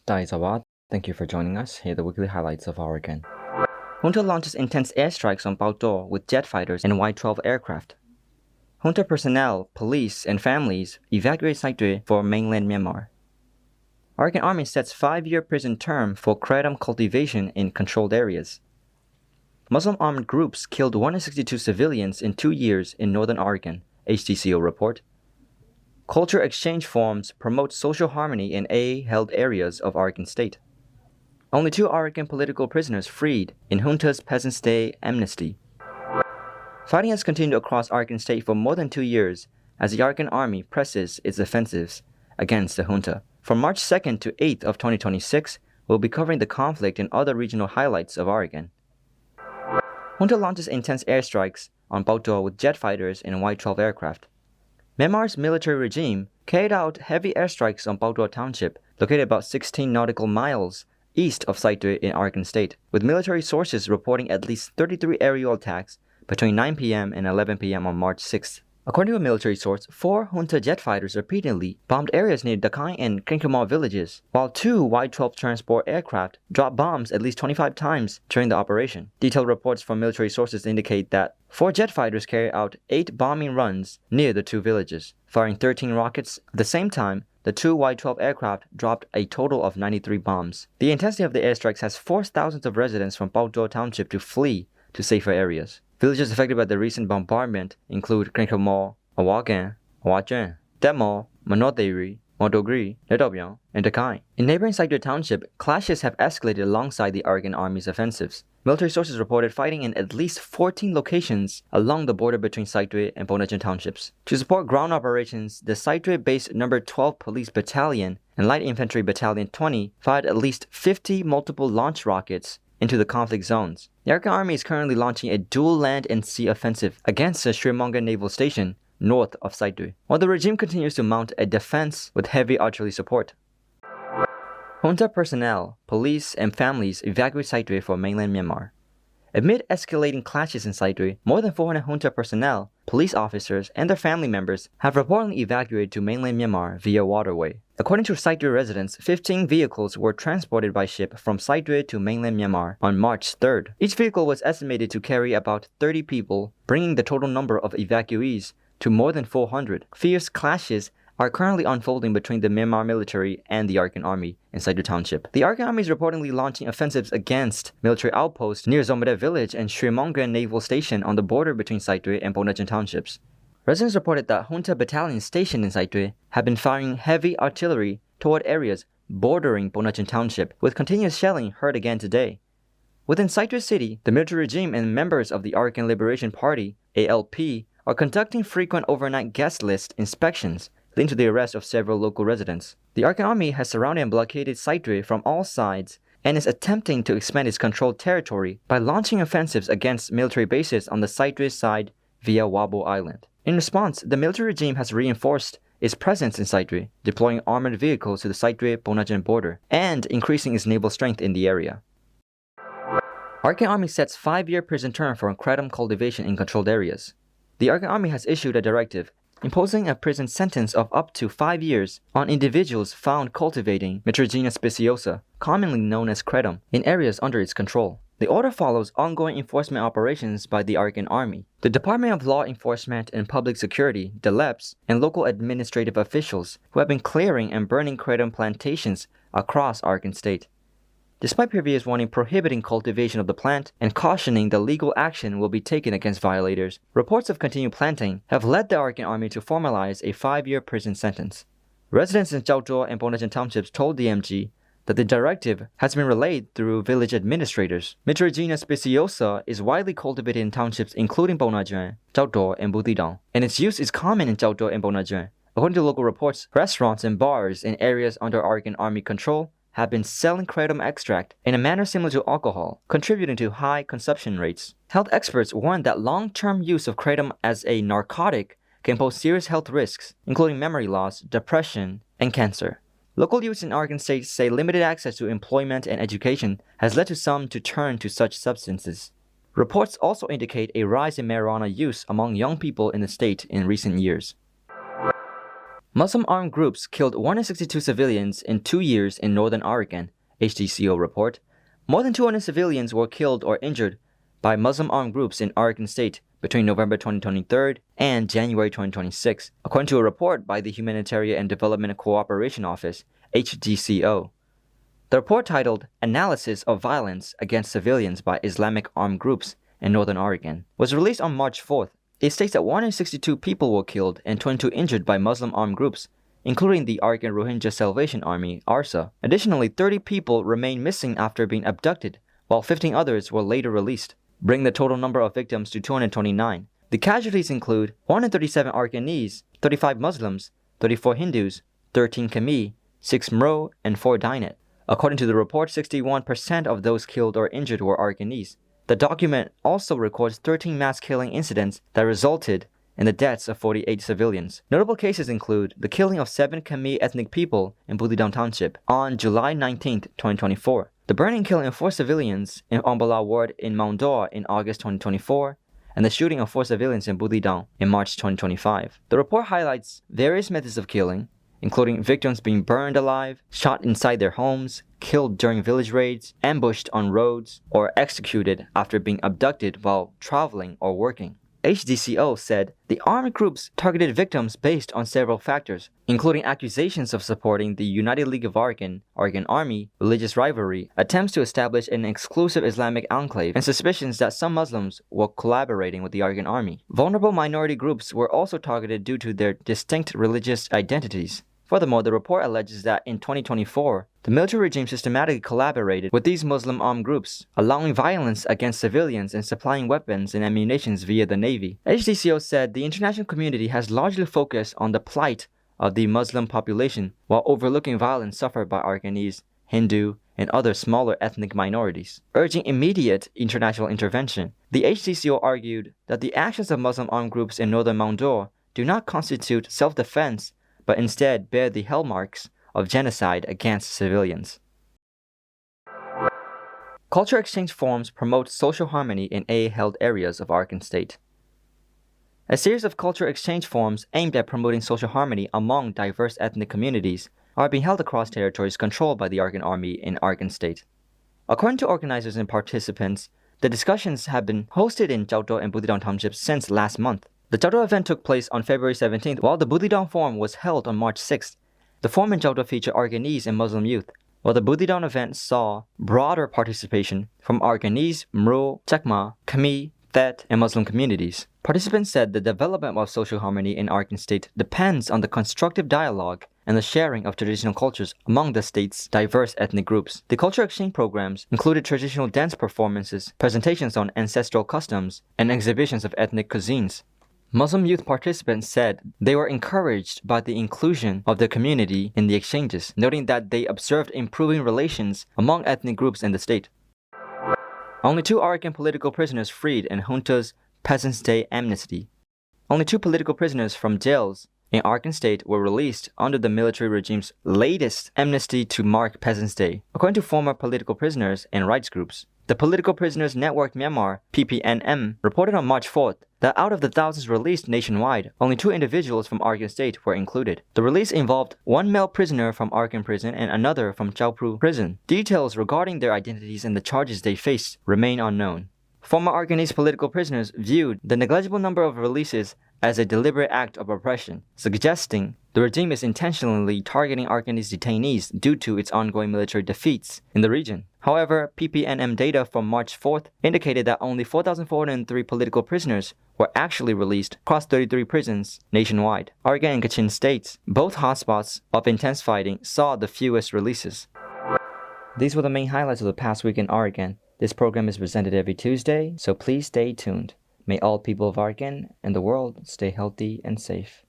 Daizawa, thank you for joining us. Here are the weekly highlights of Arakan. Junta launches intense airstrikes on Pauktaw with jet fighters and Y-12 aircraft. Junta personnel, police, and families evacuate Sittwe for mainland Myanmar. Arakan Army sets 5-year prison term for kratom cultivation in controlled areas. Muslim armed groups killed 162 civilians in 2 years in northern Arakan, HDCO report. Culture exchange forums promote social harmony in held areas of Arakan State. Only 2 Arakan political prisoners freed in Junta's Peasants' Day amnesty. Fighting has continued across Arakan State for more than 2 years as the Arakan Army presses its offensives against the Junta. From March 2nd to 8th of 2026, we'll be covering the conflict and other regional highlights of Arakan. Junta launches intense airstrikes on Pauktaw with jet fighters and Y-12 aircraft. Myanmar's military regime carried out heavy airstrikes on Pauktaw Township, located about 16 nautical miles east of Sittwe in Arakan State, with military sources reporting at least 33 aerial attacks between 9 p.m. and 11 p.m. on March 6th. According to a military source, 4 Junta jet fighters repeatedly bombed areas near Rakhine and Kratom villages, while 2 Y-12 transport aircraft dropped bombs at least 25 times during the operation. Detailed reports from military sources indicate that 4 jet fighters carried out 8 bombing runs near the 2 villages, firing 13 rockets. At the same time, the 2 Y-12 aircraft dropped a total of 93 bombs. The intensity of the airstrikes has forced thousands of residents from Pauktaw Township to flee to safer areas. Villages affected by the recent bombardment include Kratom, Arakan, Arakan, Demo, Manoteri, Modogri, Ledobyan, and Rakhine. In neighboring Sittwe Township, clashes have escalated alongside the Arakan Army's offensives. Military sources reported fighting in at least 14 locations along the border between Sittwe and Peasants townships. To support ground operations, the Sittwe-based No. 12 Police Battalion and Light Infantry Battalion 20 fired at least 50 multiple launch rockets into the conflict zones. The Arakan Army is currently launching a dual land and sea offensive against the Srimonga Naval Station north of Sittwe, while the regime continues to mount a defense with heavy artillery support. Junta personnel, police, and families evacuate Sittwe for mainland Myanmar. Amid escalating clashes in Sittwe, more than 400 Junta personnel, police officers, and their family members have reportedly evacuated to mainland Myanmar via waterway. According to Sittwe residents, 15 vehicles were transported by ship from Sittwe to mainland Myanmar on March 3rd. Each vehicle was estimated to carry about 30 people, bringing the total number of evacuees to more than 400. Fierce clashes are currently unfolding between the Myanmar military and the Arakan Army in Sittwe Township. The Arakan Army is reportedly launching offensives against military outposts near Zomade Village and Srimonga Naval Station on the border between Sittwe and Peasants townships. Residents reported that Junta battalions stationed in Sittwe have been firing heavy artillery toward areas bordering Peasants Township, with continuous shelling heard again today. Within Sittwe City, the military regime and members of the Arakan Liberation Party, ALP, are conducting frequent overnight guest list inspections, leading to the arrest of several local residents. The Arakan Army has surrounded and blockaded Sittwe from all sides and is attempting to expand its controlled territory by launching offensives against military bases on the Sittwe side via Wabo Island. In response, the military regime has reinforced its presence in Sittwe, deploying armored vehicles to the Sittwe-Peasants border and increasing its naval strength in the area. Arakan Army sets 5-year prison term for kratom cultivation in controlled areas. The Arakan Army has issued a directive imposing a prison sentence of up to 5 years on individuals found cultivating Mitragina speciosa, commonly known as kratom, in areas under its control. The order follows ongoing enforcement operations by the Arakan Army. The Department of Law Enforcement and Public Security, DLEPS, and local administrative officials who have been clearing and burning kratom plantations across Arakan State. Despite previous warning prohibiting cultivation of the plant and cautioning that legal action will be taken against violators, reports of continued planting have led the Arakan Army to formalize a 5-year prison sentence. Residents in Pauktaw and Peasants townships told DMG that the directive has been relayed through village administrators. Mitragina speciosa is widely cultivated in townships including Pauktaw, Pauktaw, and Butidang, and its use is common in Pauktaw and Pauktaw. According to local reports, restaurants and bars in areas under Arakan Army control have been selling kratom extract in a manner similar to alcohol, contributing to high consumption rates. Health experts warn that long-term use of kratom as a narcotic can pose serious health risks, including memory loss, depression, and cancer. Local youths in Arakan State say limited access to employment and education has led to some to turn to such substances. Reports also indicate a rise in marijuana use among young people in the state in recent years. Muslim armed groups killed 162 civilians in 2 years in northern Arakan, HDCO report. More than 200 civilians were killed or injured by Muslim armed groups in Arakan State between November 2023 and January 2026, according to a report by the Humanitarian and Development Cooperation Office, HDCO. The report, titled Analysis of Violence Against Civilians by Islamic Armed Groups in Northern Arakan, was released on March 4th. It states that 162 people were killed and 22 injured by Muslim armed groups, including the Arakan Rohingya Salvation Army, ARSA. Additionally, 30 people remained missing after being abducted, while 15 others were later released, bringing the total number of victims to 229. The casualties include 137 Arakanese, 35 Muslims, 34 Hindus, 13 Khmer, 6 Mro, and 4 Dinit. According to the report, 61% of those killed or injured were Arakanese. The document also records 13 mass killing incidents that resulted in the deaths of 48 civilians. Notable cases include the killing of 7 Khmer ethnic people in Buthidaung Township on July 19, 2024, the burning and killing of 4 civilians in Ombala Ward in Mount Dor in August 2024, and the shooting of 4 civilians in Buthidaung in March 2025. The report highlights various methods of killing, including victims being burned alive, shot inside their homes, killed during village raids, ambushed on roads, or executed after being abducted while traveling or working. HDCO said the armed groups targeted victims based on several factors, including accusations of supporting the United League of Arakan Army, religious rivalry, attempts to establish an exclusive Islamic enclave, and suspicions that some Muslims were collaborating with the Arakan Army. Vulnerable minority groups were also targeted due to their distinct religious identities. Furthermore, the report alleges that in 2024, the military regime systematically collaborated with these Muslim armed groups, allowing violence against civilians and supplying weapons and ammunition via the Navy. HDCO said the international community has largely focused on the plight of the Muslim population while overlooking violence suffered by Arakanese, Hindu, and other smaller ethnic minorities. Urging immediate international intervention, the HDCO argued that the actions of Muslim armed groups in northern Mount Dor do not constitute self-defense, but instead bear the hallmarks of genocide against civilians. Culture exchange forums promote social harmony in AA-held areas of Arakan State. A series of culture exchange forums aimed at promoting social harmony among diverse ethnic communities are being held across territories controlled by the Arakan Army in Arakan State. According to organizers and participants, the discussions have been hosted in Pauktaw and Buthidaung Townships since last month. The Pauktaw event took place on February 17th, while the Buthidaung Forum was held on March 6th. The forum in Pauktaw featured Arakanese and Muslim youth, while the Buthidaung event saw broader participation from Arakanese, Mro, Chakma, Khmer, Thet, and Muslim communities. Participants said the development of social harmony in Arakan State depends on the constructive dialogue and the sharing of traditional cultures among the state's diverse ethnic groups. The culture exchange programs included traditional dance performances, presentations on ancestral customs, and exhibitions of ethnic cuisines. Muslim youth participants said they were encouraged by the inclusion of the community in the exchanges, noting that they observed improving relations among ethnic groups in the state. Only 2 Arakan political prisoners freed in Junta's Peasants' Day amnesty. Only 2 political prisoners from jails in Arakan State were released under the military regime's latest amnesty to mark Peasants' Day, according to former political prisoners and rights groups. The Political Prisoners Network Myanmar, PPNM, reported on March 4th that out of the thousands released nationwide, only 2 individuals from Arakan State were included. The release involved 1 male prisoner from Arakan Prison and another from Chaupru Prison. Details regarding their identities and the charges they faced remain unknown. Former Arakanese political prisoners viewed the negligible number of releases as a deliberate act of oppression, suggesting the regime is intentionally targeting Arakanese detainees due to its ongoing military defeats in the region. However, PPNM data from March 4th indicated that only 4,403 political prisoners were actually released across 33 prisons nationwide. Arakan and Kachin states, both hotspots of intense fighting, saw the fewest releases. These were the main highlights of the past week in Arakan. This program is presented every Tuesday, so please stay tuned. May all people of Arakan and the world stay healthy and safe.